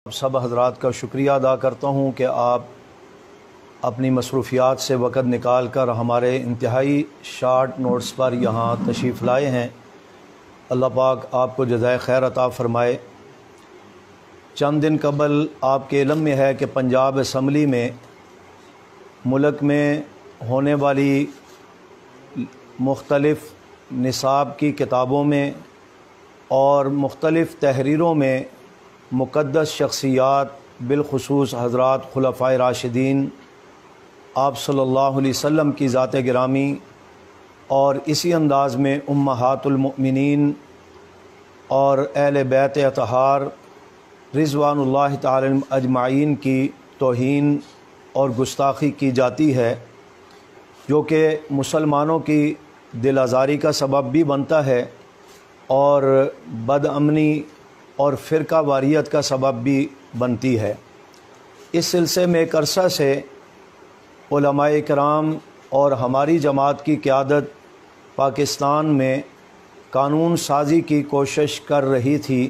سب حضرات کا شکریہ ادا کرتا ہوں کہ آپ اپنی مصروفیات سے وقت نکال کر ہمارے انتہائی شارٹ نوٹس پر یہاں تشریف لائے ہیں۔ اللہ پاک آپ کو جزائے خیر عطا فرمائے۔ چند دن قبل آپ کے علم میں ہے کہ پنجاب اسمبلی میں ملک میں ہونے والی مختلف نصاب کی کتابوں میں اور مختلف تحریروں میں مقدس شخصیات بالخصوص حضرات خلفائے راشدین آپ صلی اللہ علیہ وسلم کی ذات گرامی اور اسی انداز میں امہات المؤمنین اور اہل بیت اطہار رضوان اللہ تعالی اجمعین کی توہین اور گستاخی کی جاتی ہے، جو کہ مسلمانوں کی دل آزاری کا سبب بھی بنتا ہے اور بد امنی اور فرقہ واریت کا سبب بھی بنتی ہے۔ اس سلسلے میں ایک عرصہ سے علماء کرام اور ہماری جماعت کی قیادت پاکستان میں قانون سازی کی کوشش کر رہی تھی،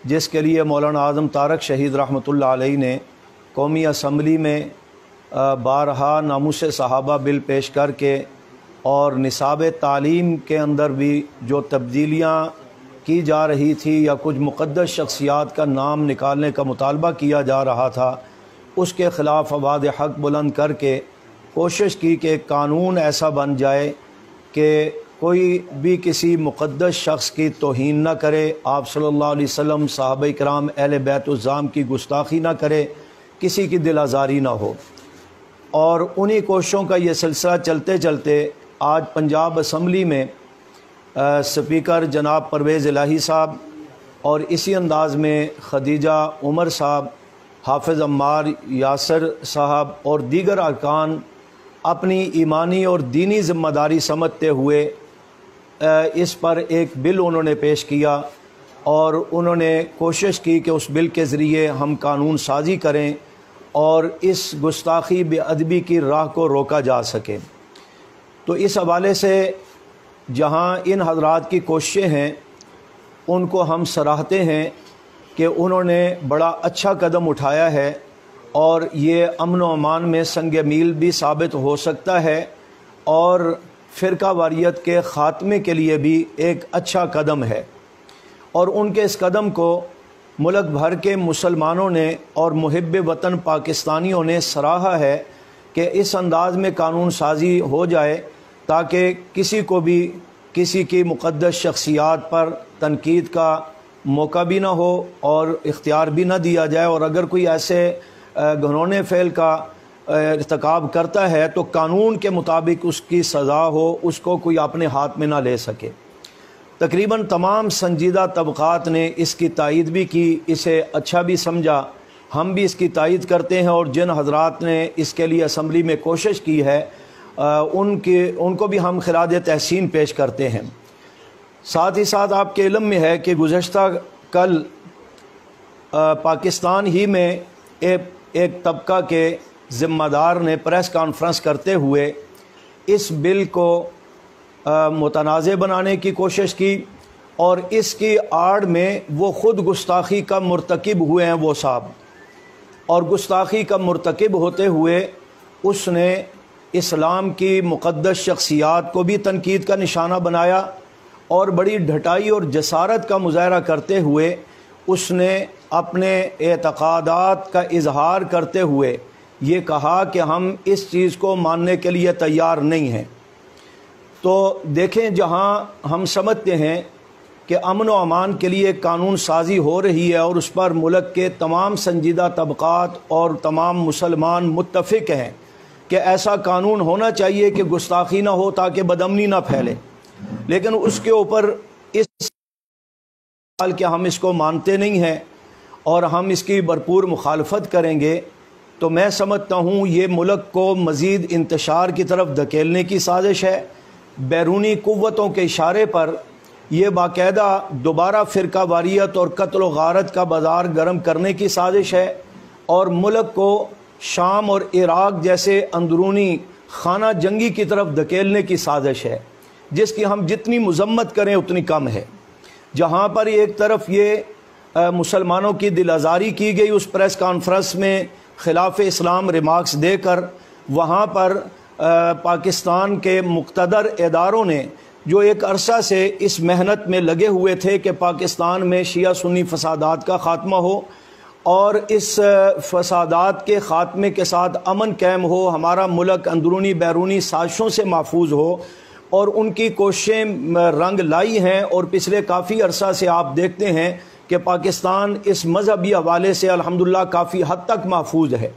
جس کے لیے مولانا اعظم طارق شہید رحمۃ اللہ علیہ نے قومی اسمبلی میں بارہا ناموس صحابہ بل پیش کر کے اور نصاب تعلیم کے اندر بھی جو تبدیلیاں کی جا رہی تھی یا کچھ مقدس شخصیات کا نام نکالنے کا مطالبہ کیا جا رہا تھا، اس کے خلاف آواز حق بلند کر کے کوشش کی کہ ایک قانون ایسا بن جائے کہ کوئی بھی کسی مقدس شخص کی توہین نہ کرے، آپ صلی اللہ علیہ وسلم، صحابہ کرام، اہل بیت الزام کی گستاخی نہ کرے، کسی کی دل آزاری نہ ہو۔ اور انہی کوششوں کا یہ سلسلہ چلتے چلتے آج پنجاب اسمبلی میں سپیکر جناب پرویز الہی صاحب اور اسی انداز میں خدیجہ عمر صاحب، حافظ عمار یاسر صاحب اور دیگر ارکان اپنی ایمانی اور دینی ذمہ داری سمجھتے ہوئے اس پر ایک بل انہوں نے پیش کیا اور انہوں نے کوشش کی کہ اس بل کے ذریعے ہم قانون سازی کریں اور اس گستاخی بے ادبی کی راہ کو روکا جا سکے۔ تو اس حوالے سے جہاں ان حضرات کی کوششیں ہیں ان کو ہم سراہتے ہیں کہ انہوں نے بڑا اچھا قدم اٹھایا ہے اور یہ امن و امان میں سنگ میل بھی ثابت ہو سکتا ہے اور فرقہ واریت کے خاتمے کے لیے بھی ایک اچھا قدم ہے، اور ان کے اس قدم کو ملک بھر کے مسلمانوں نے اور محب وطن پاکستانیوں نے سراہا ہے کہ اس انداز میں قانون سازی ہو جائے تاکہ کسی کو بھی کسی کی مقدس شخصیات پر تنقید کا موقع بھی نہ ہو اور اختیار بھی نہ دیا جائے، اور اگر کوئی ایسے گھنونے فعل کا ارتکاب کرتا ہے تو قانون کے مطابق اس کی سزا ہو، اس کو کوئی اپنے ہاتھ میں نہ لے سکے۔ تقریباً تمام سنجیدہ طبقات نے اس کی تائید بھی کی، اسے اچھا بھی سمجھا، ہم بھی اس کی تائید کرتے ہیں، اور جن حضرات نے اس کے لیے اسمبلی میں کوشش کی ہے ان کو بھی ہم خراج تحسین پیش کرتے ہیں۔ ساتھ ہی ساتھ آپ کے علم میں ہے کہ گزشتہ کل پاکستان ہی میں ایک طبقہ کے ذمہ دار نے پریس کانفرنس کرتے ہوئے اس بل کو متنازع بنانے کی کوشش کی، اور اس کی آڑ میں وہ خود گستاخی کا مرتکب ہوئے ہیں وہ صاحب، اور گستاخی کا مرتکب ہوتے ہوئے اس نے اسلام کی مقدس شخصیات کو بھی تنقید کا نشانہ بنایا، اور بڑی ڈھٹائی اور جسارت کا مظاہرہ کرتے ہوئے اس نے اپنے اعتقادات کا اظہار کرتے ہوئے یہ کہا کہ ہم اس چیز کو ماننے کے لیے تیار نہیں ہیں۔ تو دیکھیں، جہاں ہم سمجھتے ہیں کہ امن و امان کے لیے قانون سازی ہو رہی ہے اور اس پر ملک کے تمام سنجیدہ طبقات اور تمام مسلمان متفق ہیں کہ ایسا قانون ہونا چاہیے کہ گستاخی نہ ہو تاکہ بدامنی نہ پھیلے، لیکن اس کے اوپر اس سوال کہ ہم اس کو مانتے نہیں ہیں اور ہم اس کی بھرپور مخالفت کریں گے، تو میں سمجھتا ہوں یہ ملک کو مزید انتشار کی طرف دھکیلنے کی سازش ہے۔ بیرونی قوتوں کے اشارے پر یہ باقاعدہ دوبارہ فرقہ واریت اور قتل و غارت کا بازار گرم کرنے کی سازش ہے، اور ملک کو شام اور عراق جیسے اندرونی خانہ جنگی کی طرف دھکیلنے کی سازش ہے، جس کی ہم جتنی مذمت کریں اتنی کم ہے۔ جہاں پر ایک طرف یہ مسلمانوں کی دل آزاری کی گئی اس پریس کانفرنس میں خلاف اسلام ریمارکس دے کر، وہاں پر پاکستان کے مقتدر اداروں نے جو ایک عرصہ سے اس محنت میں لگے ہوئے تھے کہ پاکستان میں شیعہ سنی فسادات کا خاتمہ ہو اور اس فسادات کے خاتمے کے ساتھ امن قائم ہو، ہمارا ملک اندرونی بیرونی سازشوں سے محفوظ ہو، اور ان کی کوششیں رنگ لائی ہیں، اور پچھلے کافی عرصہ سے آپ دیکھتے ہیں کہ پاکستان اس مذہبی حوالے سے الحمدللہ کافی حد تک محفوظ ہے،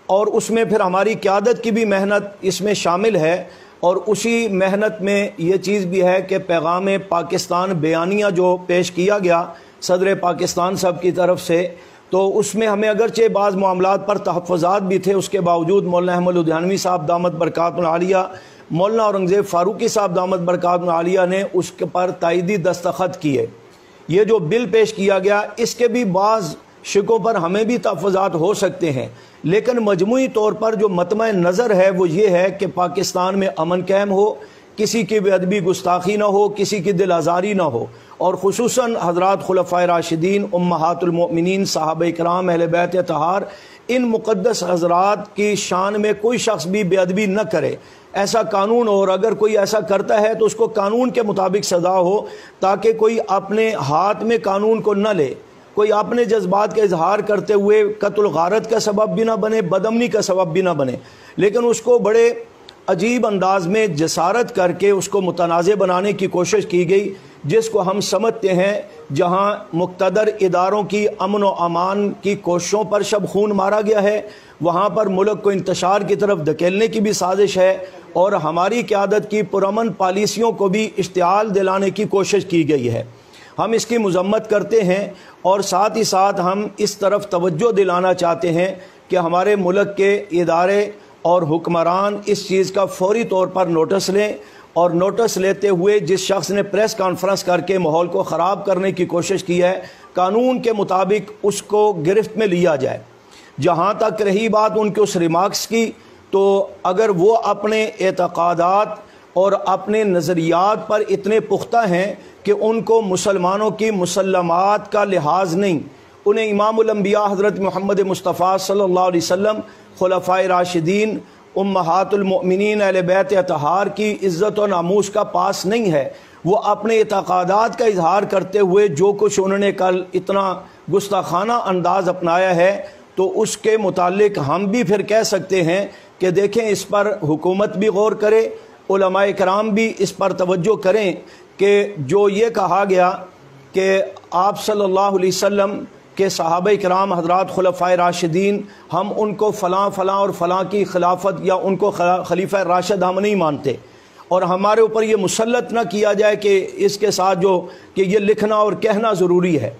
اور اس میں پھر ہماری قیادت کی بھی محنت اس میں شامل ہے، اور اسی محنت میں یہ چیز بھی ہے کہ پیغام پاکستان بیانیہ جو پیش کیا گیا صدر پاکستان صاحب کی طرف سے، تو اس میں ہمیں اگرچہ بعض معاملات پر تحفظات بھی تھے، اس کے باوجود مولانا احمد لدھیانوی صاحب دامت برکاتہ العالیہ، مولانا اورنگزیب فاروقی صاحب دامت برکاتہ العالیہ نے اس کے پر تائیدی دستخط کیے۔ یہ جو بل پیش کیا گیا اس کے بھی بعض شکوں پر ہمیں بھی تحفظات ہو سکتے ہیں، لیکن مجموعی طور پر جو مطمع نظر ہے وہ یہ ہے کہ پاکستان میں امن قائم ہو، کسی کی بے ادبی گستاخی نہ ہو، کسی کی دل آزاری نہ ہو، اور خصوصاً حضرات خلفائے راشدین، امہات المؤمنین، صحابہ کرام، اہل بیت اطہار، ان مقدس حضرات کی شان میں کوئی شخص بھی بے ادبی نہ کرے، ایسا قانون ہو، اور اگر کوئی ایسا کرتا ہے تو اس کو قانون کے مطابق سزا ہو، تاکہ کوئی اپنے ہاتھ میں قانون کو نہ لے، کوئی اپنے جذبات کا اظہار کرتے ہوئے قتل غارت کا سبب بھی نہ بنے، بدامنی کا سبب بھی نہ بنے، لیکن اس کو بڑے عجیب انداز میں جسارت کر کے اس کو متنازع بنانے کی کوشش کی گئی، جس کو ہم سمجھتے ہیں جہاں مقتدر اداروں کی امن و امان کی کوششوں پر شب خون مارا گیا ہے، وہاں پر ملک کو انتشار کی طرف دھکیلنے کی بھی سازش ہے، اور ہماری قیادت کی پرامن پالیسیوں کو بھی اشتعال دلانے کی کوشش کی گئی ہے۔ ہم اس کی مذمت کرتے ہیں، اور ساتھ ہی ساتھ ہم اس طرف توجہ دلانا چاہتے ہیں کہ ہمارے ملک کے ادارے اور حکمران اس چیز کا فوری طور پر نوٹس لیں، اور نوٹس لیتے ہوئے جس شخص نے پریس کانفرنس کر کے ماحول کو خراب کرنے کی کوشش کی ہے، قانون کے مطابق اس کو گرفت میں لیا جائے۔ جہاں تک رہی بات ان کے اس ریمارکس کی، تو اگر وہ اپنے اعتقادات اور اپنے نظریات پر اتنے پختہ ہیں کہ ان کو مسلمانوں کی مسلمات کا لحاظ نہیں، انہیں امام الانبیاء حضرت محمد مصطفیٰ صلی اللہ علیہ وسلم، خلفائے راشدین، امہات المؤمنین، اہل بیت اطہار کی عزت و ناموس کا پاس نہیں ہے، وہ اپنے اعتقادات کا اظہار کرتے ہوئے جو کچھ انہوں نے کل اتنا گستاخانہ انداز اپنایا ہے، تو اس کے متعلق ہم بھی پھر کہہ سکتے ہیں کہ دیکھیں اس پر حکومت بھی غور کرے، علماء کرام بھی اس پر توجہ کریں کہ جو یہ کہا گیا کہ آپ صلی اللہ علیہ وسلم کے صحابہ کرام حضرات خلفائے راشدین، ہم ان کو فلاں فلاں اور فلاں کی خلافت یا ان کو خلیفہ راشد ہم نہیں مانتے، اور ہمارے اوپر یہ مسلط نہ کیا جائے کہ اس کے ساتھ جو کہ یہ لکھنا اور کہنا ضروری ہے۔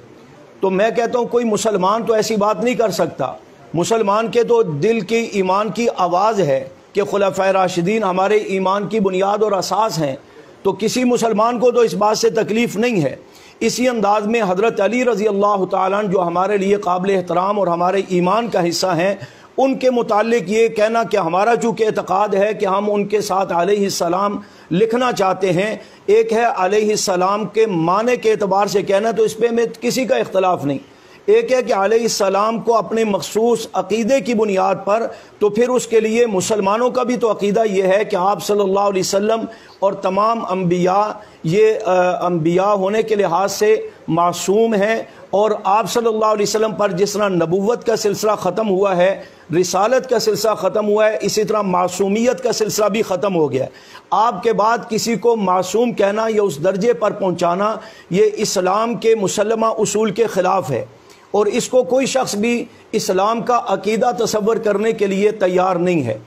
تو میں کہتا ہوں کوئی مسلمان تو ایسی بات نہیں کر سکتا، مسلمان کے تو دل کی ایمان کی آواز ہے کہ خلفائے راشدین ہمارے ایمان کی بنیاد اور اساس ہیں، تو کسی مسلمان کو تو اس بات سے تکلیف نہیں ہے۔ اسی انداز میں حضرت علی رضی اللہ تعالیٰ عنہ جو ہمارے لیے قابل احترام اور ہمارے ایمان کا حصہ ہیں، ان کے متعلق یہ کہنا کہ ہمارا چونکہ اعتقاد ہے کہ ہم ان کے ساتھ علیہ السلام لکھنا چاہتے ہیں، ایک ہے علیہ السلام کے معنی کے اعتبار سے کہنا، تو اس پہ میں کسی کا اختلاف نہیں، ایک ہے کہ علیہ السلام کو اپنے مخصوص عقیدے کی بنیاد پر، تو پھر اس کے لیے مسلمانوں کا بھی تو عقیدہ یہ ہے کہ آپ صلی اللہ علیہ وسلم اور تمام انبیاء یہ انبیاء ہونے کے لحاظ سے معصوم ہیں، اور آپ صلی اللہ علیہ وسلم پر جس طرح نبوت کا سلسلہ ختم ہوا ہے، رسالت کا سلسلہ ختم ہوا ہے، اسی طرح معصومیت کا سلسلہ بھی ختم ہو گیا ہے۔ آپ کے بعد کسی کو معصوم کہنا یا اس درجے پر پہنچانا یہ اسلام کے مسلمہ اصول کے خلاف ہے، اور اس کو کوئی شخص بھی اسلام کا عقیدہ تصور کرنے کے لیے تیار نہیں ہے۔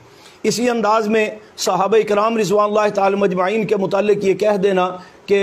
اسی انداز میں صحابہ کرام رضوان اللہ تعالی مجمعین کے متعلق یہ کہہ دینا کہ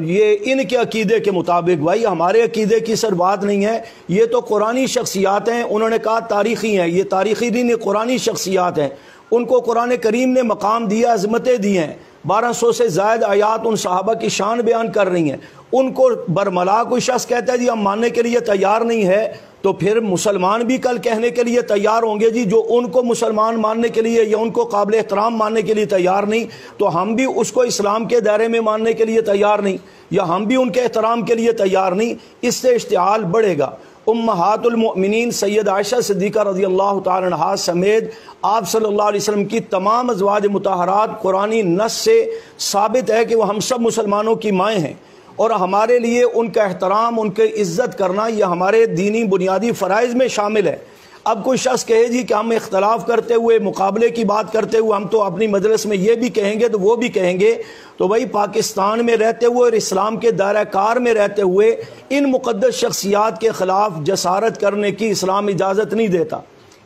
یہ ان کے عقیدے کے مطابق، بھائی ہمارے عقیدے کی سر بات نہیں ہے، یہ تو قرآنی شخصیات ہیں، انہوں نے کہا تاریخی ہیں، یہ تاریخی نہیں، قرآنی شخصیات ہیں، ان کو قرآن کریم نے مقام دیا، عظمتیں دی ہیں، 1200 سے زائد آیات ان صحابہ کی شان بیان کر رہی ہیں. ان کو برملا کوئی شخص کہتا ہے جی ہم ماننے کے لیے تیار نہیں ہے، تو پھر مسلمان بھی کل کہنے کے لیے تیار ہوں گے جی جو ان کو مسلمان ماننے کے لیے یا ان کو قابل احترام ماننے کے لیے تیار نہیں، تو ہم بھی اس کو اسلام کے دائرے میں ماننے کے لیے تیار نہیں، یا ہم بھی ان کے احترام کے لیے تیار نہیں. اس سے اشتعال بڑھے گا. امہات المؤمنین سید عائشہ صدیقہ رضی اللہ تعالی عنہا سمیت آپ صلی اللہ علیہ وسلم کی تمام ازواج مطہرات قرآنی نص سے ثابت ہے کہ وہ ہم سب مسلمانوں کی مائیں ہیں، اور ہمارے لیے ان کا احترام، ان کی عزت کرنا یہ ہمارے دینی بنیادی فرائض میں شامل ہے. اب کوئی شخص کہے جی کہ ہم اختلاف کرتے ہوئے، مقابلے کی بات کرتے ہوئے ہم تو اپنی مجلس میں یہ بھی کہیں گے تو وہ بھی کہیں گے، تو بھائی پاکستان میں رہتے ہوئے اور اسلام کے دائرہ کار میں رہتے ہوئے ان مقدس شخصیات کے خلاف جسارت کرنے کی اسلام اجازت نہیں دیتا.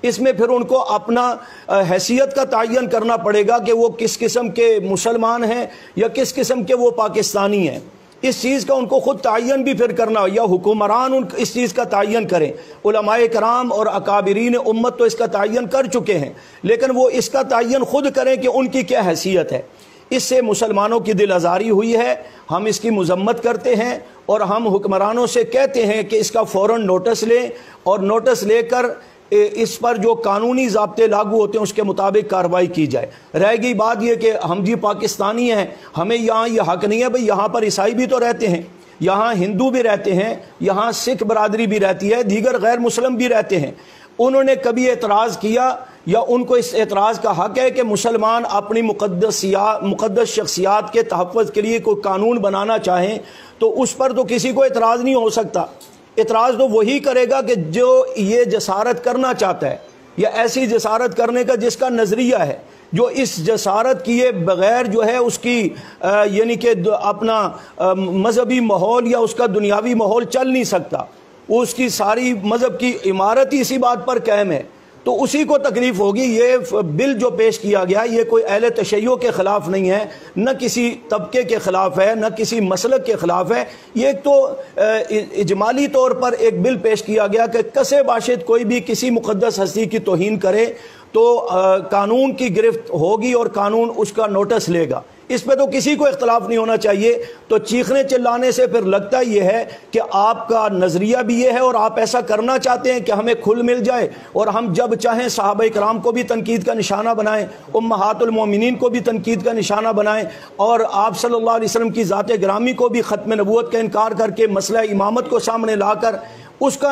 اس میں پھر ان کو اپنا حیثیت کا تعین کرنا پڑے گا کہ وہ کس قسم کے مسلمان ہیں یا کس قسم کے وہ پاکستانی ہیں. اس چیز کا ان کو خود تعین بھی پھر کرنا، یا حکمران اس چیز کا تعین کریں. علماء کرام اور اکابرین امت تو اس کا تعین کر چکے ہیں، لیکن وہ اس کا تعین خود کریں کہ ان کی کیا حیثیت ہے. اس سے مسلمانوں کی دل آزاری ہوئی ہے، ہم اس کی مذمت کرتے ہیں اور ہم حکمرانوں سے کہتے ہیں کہ اس کا فوراً نوٹس لیں، اور نوٹس لے کر اس پر جو قانونی ضابطے لاگو ہوتے ہیں اس کے مطابق کارروائی کی جائے. رہ گئی بات یہ کہ ہم جی پاکستانی ہیں، ہمیں یہاں یہ حق نہیں ہے. بھئی یہاں پر عیسائی بھی تو رہتے ہیں، یہاں ہندو بھی رہتے ہیں، یہاں سکھ برادری بھی رہتی ہے، دیگر غیر مسلم بھی رہتے ہیں. انہوں نے کبھی اعتراض کیا یا ان کو اس اعتراض کا حق ہے کہ مسلمان اپنی مقدس شخصیات کے تحفظ کے لیے کوئی قانون بنانا چاہیں تو اس پر تو کسی کو اعتراض نہیں ہو سکتا. اعتراض تو وہی کرے گا کہ جو یہ جسارت کرنا چاہتا ہے، یا ایسی جسارت کرنے کا جس کا نظریہ ہے، جو اس جسارت کیے بغیر جو ہے اس کی یعنی کہ اپنا مذہبی ماحول یا اس کا دنیاوی ماحول چل نہیں سکتا. اس کی ساری مذہب کی عمارت ہی اسی بات پر قائم ہے، تو اسی کو تکلیف ہوگی. یہ بل جو پیش کیا گیا یہ کوئی اہل تشیع کے خلاف نہیں ہے، نہ کسی طبقے کے خلاف ہے، نہ کسی مسلک کے خلاف ہے. یہ ایک تو اجمالی طور پر ایک بل پیش کیا گیا کہ کسے باشد کوئی بھی کسی مقدس ہستی کی توہین کرے تو قانون کی گرفت ہوگی اور قانون اس کا نوٹس لے گا. اس پہ تو کسی کو اختلاف نہیں ہونا چاہیے. تو چیخنے چلانے سے پھر لگتا یہ ہے کہ آپ کا نظریہ بھی یہ ہے اور آپ ایسا کرنا چاہتے ہیں کہ ہمیں کھل مل جائے اور ہم جب چاہیں صحابہ کرام کو بھی تنقید کا نشانہ بنائیں، امہات المومنین کو بھی تنقید کا نشانہ بنائیں، اور آپ صلی اللہ علیہ وسلم کی ذات گرامی کو بھی ختم نبوت کا انکار کر کے مسئلہ امامت کو سامنے لا کر اس کا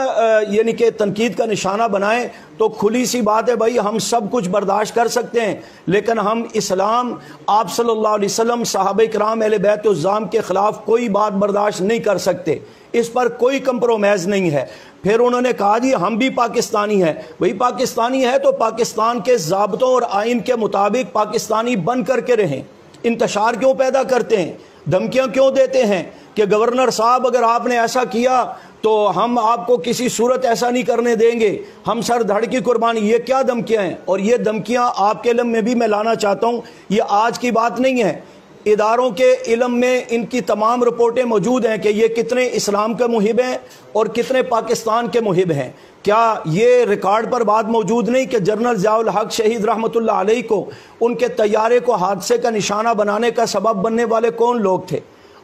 یعنی کہ تنقید کا نشانہ بنائیں. تو کھلی سی بات ہے بھائی ہم سب کچھ برداشت کر سکتے ہیں، لیکن ہم اسلام، آپ صلی اللہ علیہ وسلم، صحابہ کرام، اہل بیت الزام کے خلاف کوئی بات برداشت نہیں کر سکتے. اس پر کوئی کمپرومائز نہیں ہے. پھر انہوں نے کہا جی ہم بھی پاکستانی ہیں. وہی پاکستانی ہے تو پاکستان کے ضابطوں اور آئین کے مطابق پاکستانی بن کر کے رہیں. انتشار کیوں پیدا کرتے ہیں؟ دھمکیاں کیوں دیتے ہیں کہ گورنر صاحب اگر آپ نے ایسا کیا تو ہم آپ کو کسی صورت ایسا نہیں کرنے دیں گے، ہم سر دھڑ کی قربانی. یہ کیا دھمکیاں ہیں؟ اور یہ دھمکیاں آپ کے علم میں بھی میں لانا چاہتا ہوں، یہ آج کی بات نہیں ہے. اداروں کے علم میں ان کی تمام رپورٹیں موجود ہیں کہ یہ کتنے اسلام کے محب ہیں اور کتنے پاکستان کے محب ہیں. کیا یہ ریکارڈ پر بات موجود نہیں کہ جنرل ضیاء الحق شہید رحمۃ اللہ علیہ کو ان کے طیارے کو حادثے کا نشانہ بنانے کا سبب بننے والے کون لوگ تھے؟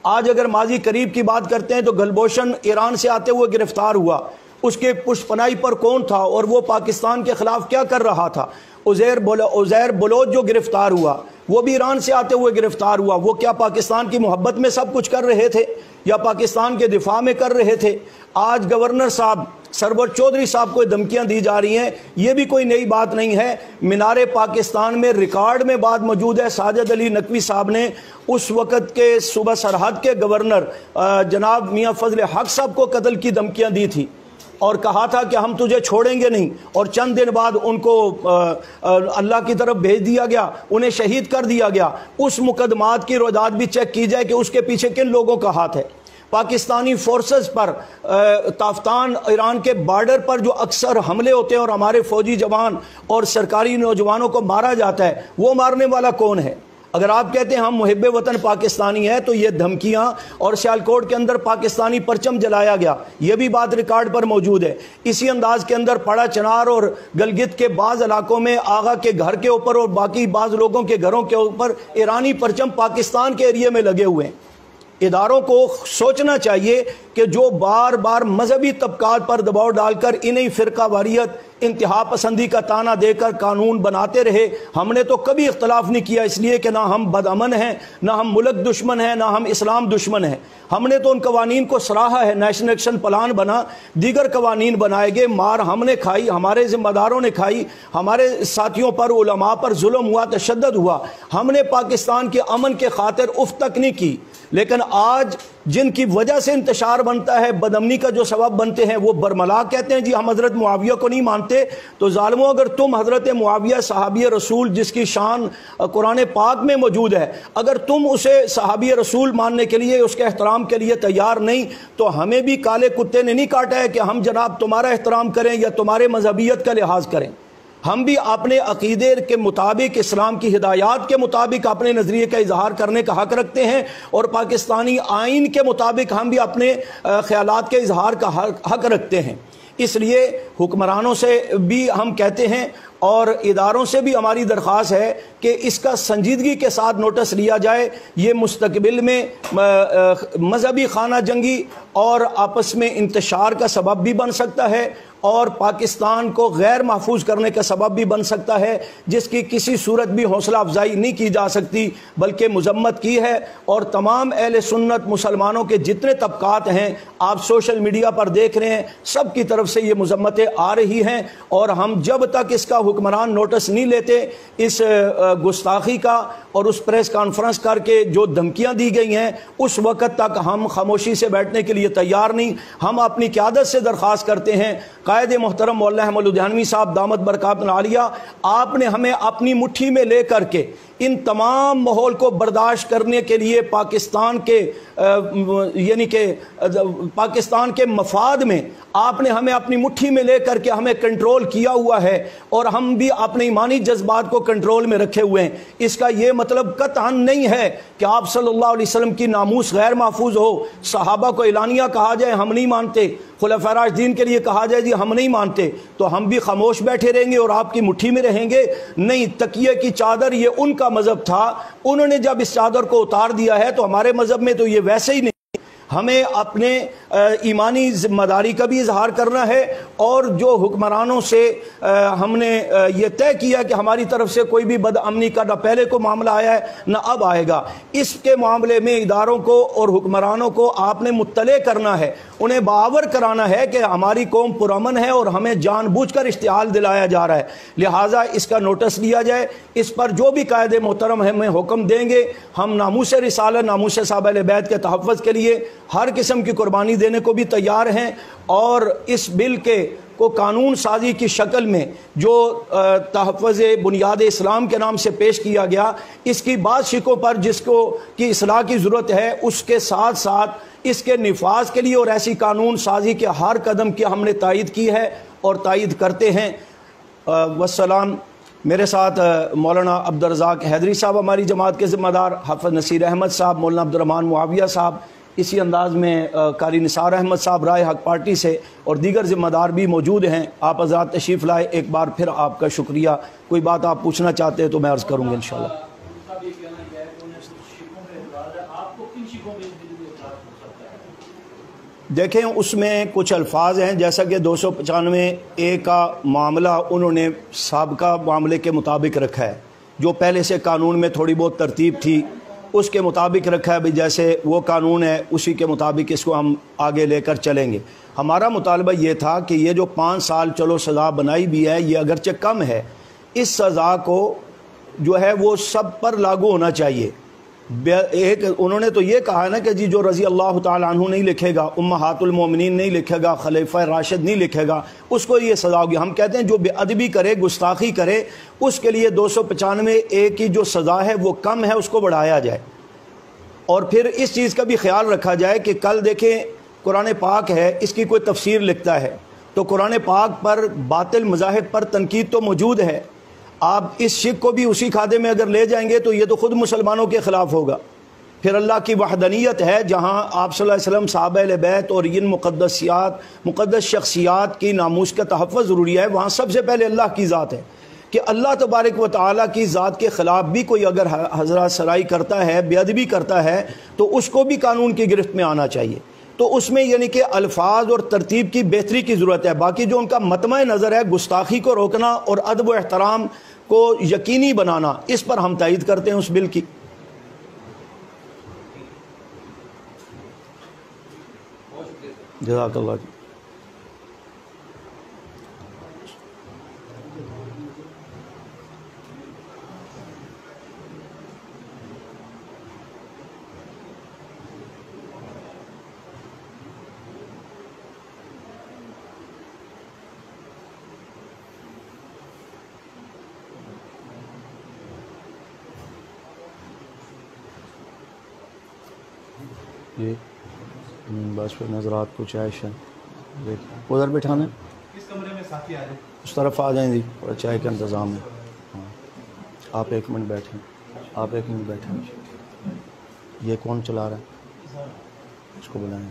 آج اگر ماضی قریب کی بات کرتے ہیں تو گلبوشن ایران سے آتے ہوئے گرفتار ہوا، اس کے پشت پناہی پر کون تھا اور وہ پاکستان کے خلاف کیا کر رہا تھا؟ عزیر بلوچ جو گرفتار ہوا وہ بھی ایران سے آتے ہوئے گرفتار ہوا. وہ کیا پاکستان کی محبت میں سب کچھ کر رہے تھے یا پاکستان کے دفاع میں کر رہے تھے؟ آج گورنر صاحب سرور چودھری صاحب کو دھمکیاں دی جا رہی ہیں، یہ بھی کوئی نئی بات نہیں ہے. مینار پاکستان میں ریکارڈ میں بات موجود ہے، ساجد علی نقوی صاحب نے اس وقت کے صوبہ سرحد کے گورنر جناب میاں فضل حق صاحب کو قتل کی دھمکیاں دی تھی اور کہا تھا کہ ہم تجھے چھوڑیں گے نہیں، اور چند دن بعد ان کو اللہ کی طرف بھیج دیا گیا، انہیں شہید کر دیا گیا. اس مقدمات کی رویداد بھی چیک کی جائے کہ اس کے پیچھے کن لوگوں کا ہاتھ ہے. پاکستانی فورسز پر تافتان ایران کے بارڈر پر جو اکثر حملے ہوتے ہیں اور ہمارے فوجی جوان اور سرکاری نوجوانوں کو مارا جاتا ہے، وہ مارنے والا کون ہے؟ اگر آپ کہتے ہیں ہم محب وطن پاکستانی ہیں تو یہ دھمکیاں اور سیالکوٹ کے اندر پاکستانی پرچم جلایا گیا، یہ بھی بات ریکارڈ پر موجود ہے۔ اسی انداز کے اندر پڑا چنار اور گلگت کے بعض علاقوں میں آغا کے گھر کے اوپر اور باقی بعض لوگوں کے گھروں کے اوپر ایرانی پرچم پاکستان کے ایریے میں لگے ہوئے ہیں۔ اداروں کو سوچنا چاہیے کہ جو بار بار مذہبی طبقات پر دباؤ ڈال کر انہیں فرقہ واریت، انتہا پسندی کا تانا دے کر قانون بناتے رہے۔ ہم نے تو کبھی اختلاف نہیں کیا، اس لیے کہ نہ ہم بدامن ہیں، نہ ہم ملک دشمن ہیں، نہ ہم اسلام دشمن ہیں۔ ہم نے تو ان قوانین کو سراہا ہے، نیشنل ایکشن پلان بنا، دیگر قوانین بنائے گئے، مار ہم نے کھائی، ہمارے ذمہ داروں نے کھائی، ہمارے ساتھیوں پر علماء پر ظلم ہوا، تشدد ہوا، ہم نے پاکستان کے امن کے خاطر اف تک نہیں کی۔ لیکن آج جن کی وجہ سے انتشار بنتا ہے، بدامنی کا جو سبب بنتے ہیں، وہ برملا کہتے ہیں جی ہم حضرت معاویہ کو نہیں مانتے۔ تو ظالموں، اگر تم حضرت معاویہ صحابی رسول جس کی شان قرآن پاک میں موجود ہے، اگر تم اسے صحابی رسول ماننے کے لیے، اس کے احترام کے لیے تیار نہیں، تو ہمیں بھی کالے کتے نے نہیں کاٹا ہے کہ ہم جناب تمہارا احترام کریں یا تمہارے مذہبیت کا لحاظ کریں۔ ہم بھی اپنے عقیدے کے مطابق، اسلام کی ہدایات کے مطابق اپنے نظریے کا اظہار کرنے کا حق رکھتے ہیں، اور پاکستانی آئین کے مطابق ہم بھی اپنے خیالات کے اظہار کا حق رکھتے ہیں۔ اس لیے حکمرانوں سے بھی ہم کہتے ہیں اور اداروں سے بھی ہماری درخواست ہے کہ اس کا سنجیدگی کے ساتھ نوٹس لیا جائے۔ یہ مستقبل میں مذہبی خانہ جنگی اور آپس میں انتشار کا سبب بھی بن سکتا ہے، اور پاکستان کو غیر محفوظ کرنے کا سبب بھی بن سکتا ہے، جس کی کسی صورت بھی حوصلہ افزائی نہیں کی جا سکتی، بلکہ مذمت کی ہے۔ اور تمام اہل سنت مسلمانوں کے جتنے طبقات ہیں، آپ سوشل میڈیا پر دیکھ رہے ہیں، سب کی طرف سے یہ مذمتیں آ رہی ہیں، اور ہم جب تک اس کا حکمران نوٹس نہیں لیتے، اس گستاخی کا اور اس پریس کانفرنس کر کے جو دھمکیاں دی گئی ہیں، اس وقت تک ہم خاموشی سے بیٹھنے کے لیے تیار نہیں۔ ہم اپنی قیادت سے درخواست کرتے ہیں، قائد محترم مولانا احمد لدھیانوی صاحب دامت برکاتہ عالیہ، آپ نے ہمیں اپنی مٹھی میں لے کر کے ان تمام ماحول کو برداشت کرنے کے لیے پاکستان کے یعنی کہ پاکستان کے مفاد میں آپ نے ہمیں اپنی مٹھی میں لے کر کے ہمیں کنٹرول کیا ہوا ہے، اور ہم بھی اپنے ایمانی جذبات کو کنٹرول میں رکھے ہوئے ہیں۔ اس کا یہ مطلب قطعاً نہیں ہے کہ آپ صلی اللہ علیہ وسلم کی ناموس غیر محفوظ ہو، صحابہ کو اعلانیہ کہا جائے ہم نہیں مانتے، خلفائے راشدین کے لیے کہا جائے جی ہم نہیں مانتے، تو ہم بھی خاموش بیٹھے رہیں گے اور آپ کی مٹھی میں رہیں گے؟ نہیں، تکیے کی چادر یہ ان کا مذہب تھا، انہوں نے جب اس چادر کو اتار دیا ہے تو ہمارے مذہب میں تو یہ ویسے ہی نہیں۔ ہمیں اپنے ایمانی ذمہ داری کا بھی اظہار کرنا ہے، اور جو حکمرانوں سے ہم نے یہ طے کیا کہ ہماری طرف سے کوئی بھی بد امنی کا نہ پہلے کو معاملہ آیا ہے نہ اب آئے گا، اس کے معاملے میں اداروں کو اور حکمرانوں کو آپ نے مطلع کرنا ہے، انہیں باور کرانا ہے کہ ہماری قوم پرامن ہے اور ہمیں جان بوجھ کر اشتعال دلایا جا رہا ہے، لہٰذا اس کا نوٹس لیا جائے۔ اس پر جو بھی قائد محترم ہمیں حکم دیں گے، ہم ناموس رسالت، ناموس صحابہ اہل بیت کے تحفظ کے لیے ہر قسم کی قربانی دینے کو بھی تیار ہیں، اور اس بل کے کو قانون سازی کی شکل میں جو تحفظ بنیاد اسلام کے نام سے پیش کیا گیا، اس کی بعض شکوں پر جس کو کی اصلاح کی ضرورت ہے، اس کے ساتھ ساتھ اس کے نفاذ کے لیے اور ایسی قانون سازی کے ہر قدم کی ہم نے تائید کی ہے اور تائید کرتے ہیں۔ والسلام۔ میرے ساتھ مولانا عبدالرزاق حیدری صاحب ہماری جماعت کے ذمہ دار، حافظ نصیر احمد صاحب، مولانا عبدالرحمن معاویہ صاحب، اسی انداز میں قاری نثار احمد صاحب رائے حق پارٹی سے، اور دیگر ذمہ دار بھی موجود ہیں۔ آپ حضرات تشریف لائے، ایک بار پھر آپ کا شکریہ۔ کوئی بات آپ پوچھنا چاہتے ہیں تو میں عرض کروں گا انشاءاللہ۔ دیکھیں، اس میں کچھ الفاظ ہیں، جیسا کہ 295A کا معاملہ انہوں نے سابقہ معاملے کے مطابق رکھا ہے، جو پہلے سے قانون میں تھوڑی بہت ترتیب تھی اس کے مطابق رکھا ہے، جیسے وہ قانون ہے اسی کے مطابق اس کو ہم آگے لے کر چلیں گے۔ ہمارا مطالبہ یہ تھا کہ یہ جو 5 سال چلو سزا بنائی بھی ہے، یہ اگرچہ کم ہے، اس سزا کو جو ہے وہ سب پر لاگو ہونا چاہیے۔ ایک انہوں نے تو یہ کہا ہے نا کہ جی جو رضی اللہ تعالیٰ عنہ نہیں لکھے گا، امہات المومنین نہیں لکھے گا، خلیفہ راشد نہیں لکھے گا، اس کو یہ سزا ہوگی۔ ہم کہتے ہیں جو بے ادبی کرے، گستاخی کرے، اس کے لیے 295A کی جو سزا ہے وہ کم ہے، اس کو بڑھایا جائے۔ اور پھر اس چیز کا بھی خیال رکھا جائے کہ کل دیکھیں قرآن پاک ہے، اس کی کوئی تفسیر لکھتا ہے تو قرآن پاک پر باطل مذاہب پر تنقید تو موجود ہے۔ آپ اس شرک کو بھی اسی کھادے میں اگر لے جائیں گے تو یہ تو خود مسلمانوں کے خلاف ہوگا. پھر اللہ کی وحدانیت ہے جہاں آپ صلی اللہ علیہ وسلم صحابہ اہل بیت اور ان مقدس شخصیات کی ناموس کا تحفظ ضروری ہے، وہاں سب سے پہلے اللہ کی ذات ہے کہ اللہ تبارک و تعالیٰ کی ذات کے خلاف بھی کوئی اگر حضرات سرائی کرتا ہے، بے ادبی کرتا ہے تو اس کو بھی قانون کی گرفت میں آنا چاہیے. تو اس میں یعنی کہ الفاظ اور ترتیب کی بہتری کی ضرورت ہے. باقی جو ان کا مطمع نظر ہے گستاخی کو روکنا اور ادب و احترام کو یقینی بنانا، اس پر ہم تائید کرتے ہیں اس بل کی. جزاک اللہ. جی بس پھر نظرات کچھ ہے ادھر بٹھانا ہے، اس کمرے میں ساتھی آ جائیں، اس طرف آ جائیں. جی تھوڑا چائے کا انتظام ہے. ہاں آپ ایک منٹ بیٹھیں، آپ ایک منٹ بیٹھیں. یہ کون چلا رہا ہے؟ اس کو بلائیں.